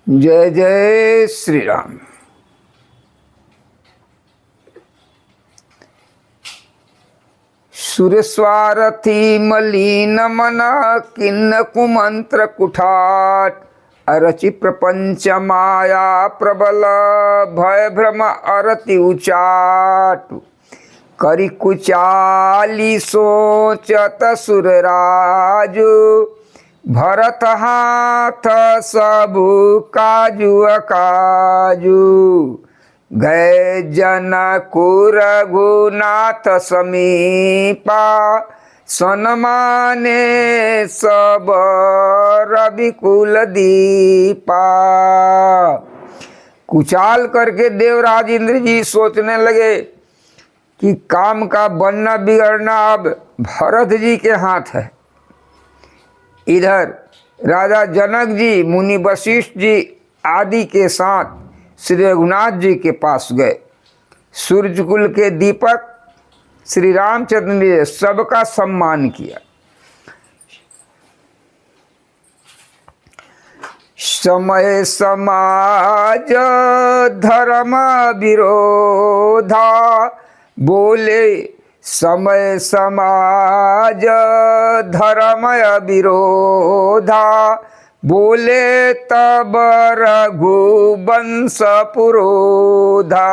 जय जय श्री राम। सुरस्वारथी मलिन मन किन्न कुमंत्र कुठाट अरचि प्रपंच माया प्रबल भय भ्रम अरति उचाट करि कुचाली सोचत सुरराजु भरत हाथ सबु काजु अकाजु गए जनकुर रघुनाथ समीपा सनमाने सब रविकुल दीपा। कुचाल करके देवराज इंद्र जी सोचने लगे कि काम का बनना बिगड़ना अब भरत जी के हाथ है। इधर राजा जनक जी मुनि वशिष्ठ जी आदि के साथ श्री रघुनाथ जी के पास गए। सूर्यकुल के दीपक श्री रामचंद्र ने सबका सम्मान किया। समय समाज धर्म विरोधा बोले समय समाज धर्मय विरोधा बोले तब रघुवंश पुरोधा।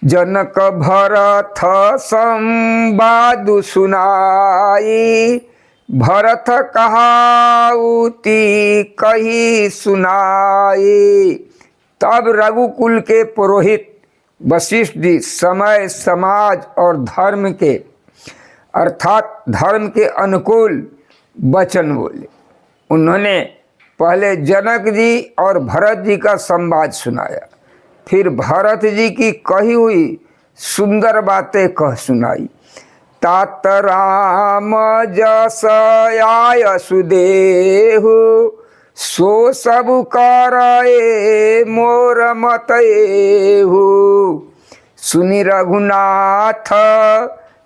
जनक भरत संवाद सुनाई भरत कहाउती कही सुनाई। तब रघुकुल के पुरोहित वशिष्ठ जी समय समाज और धर्म के अर्थात धर्म के अनुकूल वचन बोले। उन्होंने पहले जनक जी और भरत जी का संवाद सुनाया, फिर भरत जी की कही हुई सुंदर बातें कह सुनाई। तात राम जस आय सुदेहु सो सब करे मोर मतएहु। सुनि रघुनाथ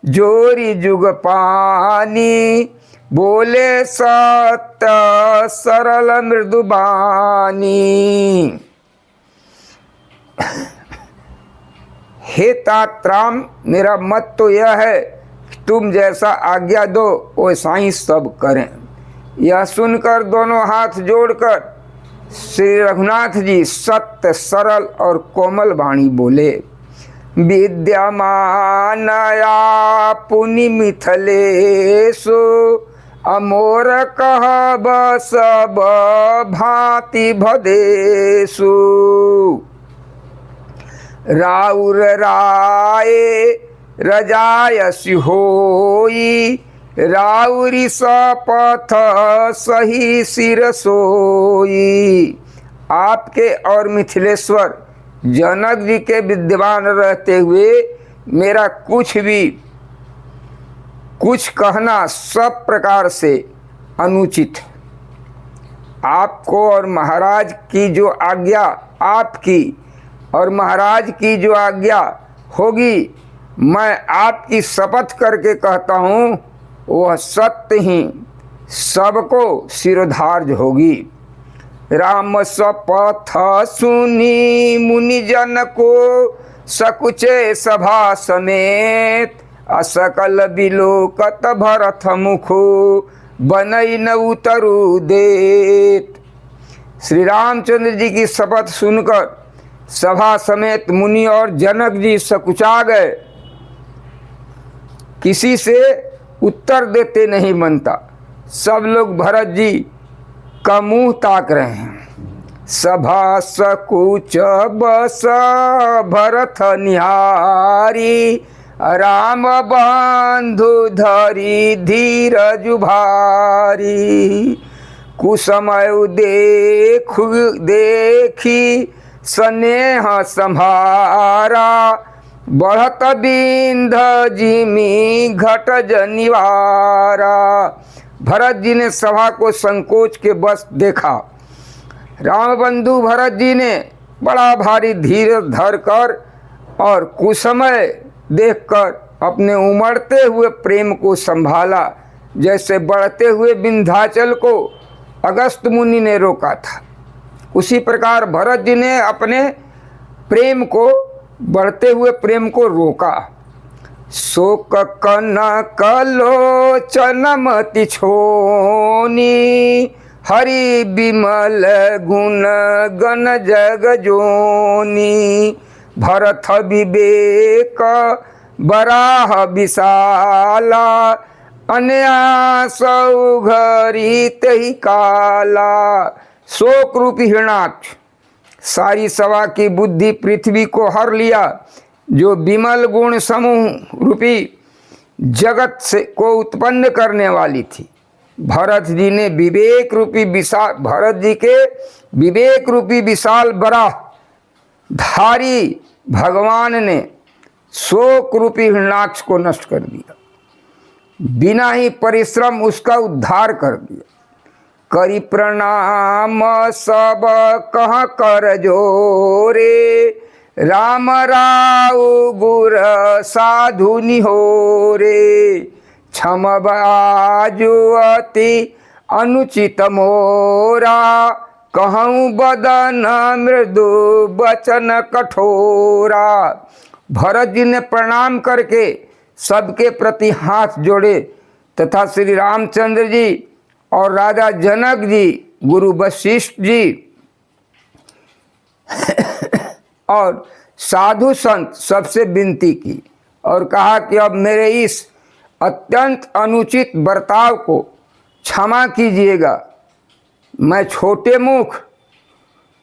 जोरी जुग पानी बोले सत्य सरल मृदुबानी। हे तात राम, मेरा मत तो यह है कि तुम जैसा आज्ञा दो वैसा ही सब करें। यह सुनकर दोनों हाथ जोड़कर श्री रघुनाथ जी सत्य सरल और कोमल वाणी बोले। विद्यमानया पुनि मिथिलेशु अमोर कहब सब भांति भदेशु। राउर राय रजायसि होई राउरी सपथ सही सिर सोई। आपके और मिथिलेश्वर जनक जी के विद्यमान रहते हुए मेरा कुछ कहना सब प्रकार से अनुचित है। आपको और महाराज की जो आज्ञा आपकी और महाराज की जो आज्ञा होगी, मैं आपकी शपथ करके कहता हूँ वह सत्य ही सबको सिरोधार्य होगी। राम शपथ सुनी मुनि जन को सकुचे सभा समेत असकल बिलोकत भरत मुखो बनई न उतरु देत। श्री रामचंद्र जी की शपथ सुनकर सभा समेत मुनि और जनक जी सकुचा गए। किसी से उत्तर देते नहीं बनता। सब लोग भरत जी का मुंह ताक रहे हैं। सभा सकुच बस भरत निहारी राम बंधु धरी धीरज भारी। कुसमय देखी स्नेह संभारा बढ़त बिंध जिमी घट जनिवारा। भरत जी ने सभा को संकोच के बस देखा। राम बंधु भरत जी ने बड़ा भारी धीरज धरकर और कुसमय देखकर अपने उमड़ते हुए प्रेम को संभाला। जैसे बढ़ते हुए विंध्याचल को अगस्त मुनि ने रोका था, उसी प्रकार भरत जी ने अपने प्रेम को, बढ़ते हुए प्रेम को रोका। शोक कनक लोचन मति छोनी, हरि विमल गुण गण जग जोनी। भरत विवेक बराह विशाला, अन्यास उघरी तहि काला। शोक रूपी हिरणाक्ष सारी सभा की बुद्धि पृथ्वी को हर लिया, जो विमल गुण समूह रूपी जगत से को उत्पन्न करने वाली थी। भरत जी ने विवेक रूपी विशाल, भरत जी के विवेक रूपी विशाल बराह धारी भगवान ने शोक रूपी हिरणाक्ष को नष्ट कर दिया, बिना ही परिश्रम उसका उद्धार कर दिया। करी प्रणाम सब कह कर जोरे, राम राव गुर साधु निहोरे। क्षम बाजु अति अनुचित मोरा, कहूँ बदन मृदु बचन कठोरा। भरत जी ने प्रणाम करके सबके प्रति हाथ जोड़े तथा श्री रामचंद्र जी और राजा जनक जी, गुरु वशिष्ठ जी और साधु संत सबसे विनती की और कहा कि अब मेरे इस अत्यंत अनुचित बर्ताव को क्षमा कीजिएगा। मैं छोटे मुख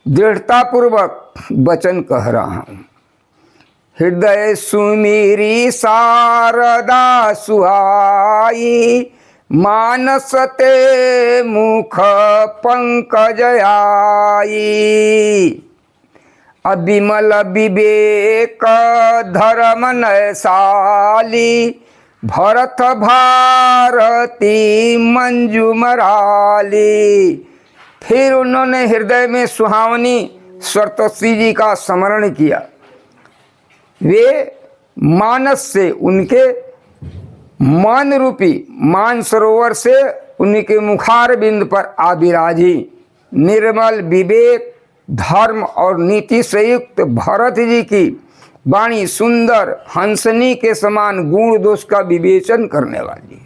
दृढ़तापूर्वक वचन कह रहा हूँ। हृदय सुमीरी शारदा सुहाई, मानस ते मुख पंकज आई। अविमल विवेक धर्म नयसाली, भरत भारती मंजू मराली। फिर उन्होंने हृदय में सुहावनी सरस्वती जी का स्मरण किया। वे मानस से, उनके मन रूपी मानसरोवर से उनके मुखार बिंद पर आविराजी। निर्मल विवेक, धर्म और नीति से युक्त भरत जी की वाणी सुंदर हंसनी के समान गुण दोष का विवेचन करने वाली है।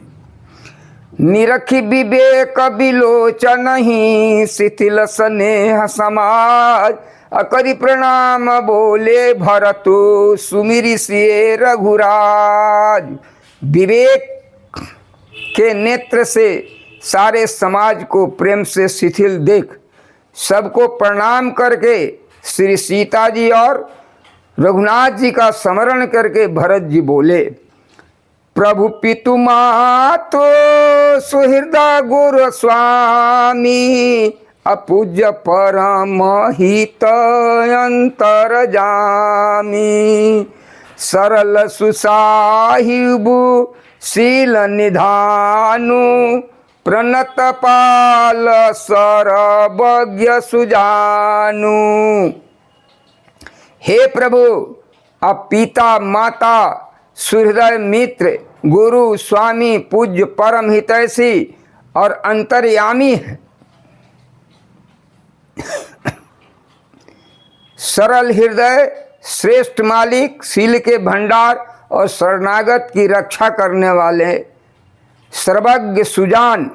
निरखी विवेक विलोचन ही, शिथिल स्नेह समाज। अकरि प्रणाम बोले भरतु, सुमिरि सिए रघुराज। विवेक के नेत्र से सारे समाज को प्रेम से शिथिल देख सबको प्रणाम करके श्री सीता जी और रघुनाथ जी का स्मरण करके भरत जी बोले, प्रभु पितु मातो सुहृदा गुरु स्वामी, अपूज्य परम हित अंतर जामी। सरल सुसाहिबु शील निधानु, प्रणत पाल सर्वज्ञ सुजानु। हे प्रभु, अब पिता माता सुहृदय मित्र गुरु स्वामी पूज्य परम हितैषी और अंतर्यामी है। सरल हृदय, श्रेष्ठ मालिक, शील के भंडार और शरणागत की रक्षा करने वाले सर्वज्ञ सुजान।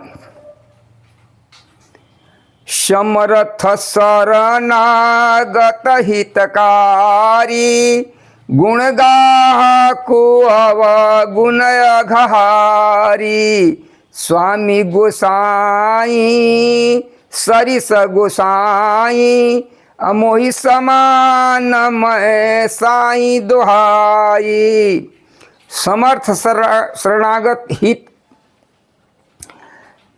समर्थ शरणागत हितकारी, गुण गाहको अवगुण अघहारी। स्वामी गोसाई सरिस गोसाई, अमोहि समान मैं साई दोहाई। समर्थ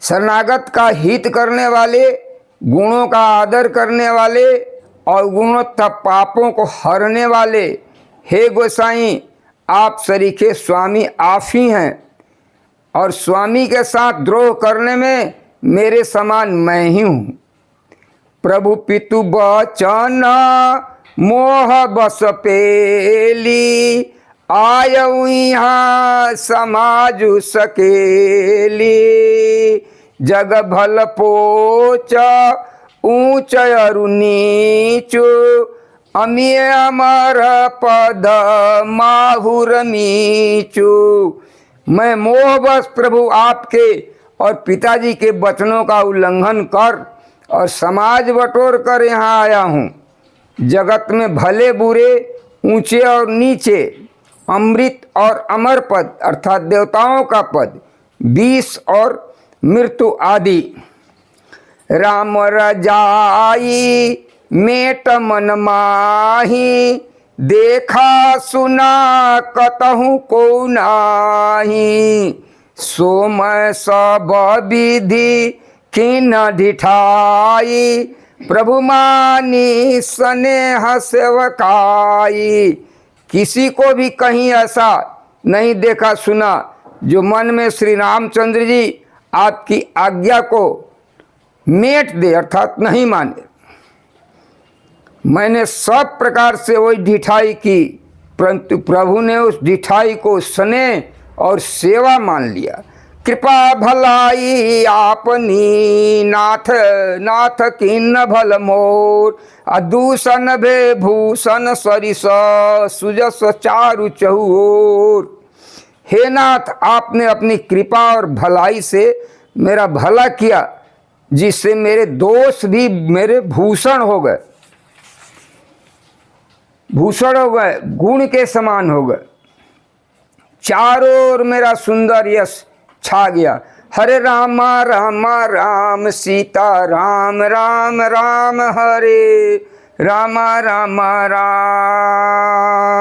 शरणागत का हित करने वाले, गुणों का आदर करने वाले और गुणोत्तर पापों को हरने वाले, हे गोसाई, आप सरीखे स्वामी आप ही हैं और स्वामी के साथ द्रोह करने में मेरे समान मैं ही हूँ। प्रभु पितु बचन मोह बस पेली, आयऊ यहाँ समाजु सकेली। जग भल पोच ऊंच अरु नीचु, अमिय अमर पद माहुर मीचु। मैं मोहवश प्रभु आपके और पिताजी के वचनों का उल्लंघन कर और समाज बटोर कर यहाँ आया हूँ। जगत में भले बुरे, ऊंचे और नीचे, अमृत और अमर पद अर्थात देवताओं का पद, विष और मृत्यु आदि। राम रजाई मेट मन माही, देखा सुना कतहु को नाही। सोम सब विधि किन ढिठाई, प्रभु मानी स्नेह सेवकाई। किसी को भी कहीं ऐसा नहीं देखा सुना जो मन में श्री रामचंद्र जी आपकी आज्ञा को मेट दे अर्थात नहीं माने। मैंने सब प्रकार से वही ढिठाई की, परंतु प्रभु ने उस ढिठाई को स्नेह और सेवा मान लिया। कृपा भलाई आपनी नाथ, नाथ किन्न भल मोर। अदूषण भे भूषण सरिस, सुजस चारु चहुओर। हे नाथ, आपने अपनी कृपा और भलाई से मेरा भला किया, जिससे मेरे दोष भी मेरे भूषण हो गए, भूषण हो गए, गुण के समान हो गए। चारों ओर मेरा सुंदर यश छा गया। हरे राम राम राम सीता राम, राम राम हरे राम राम राम।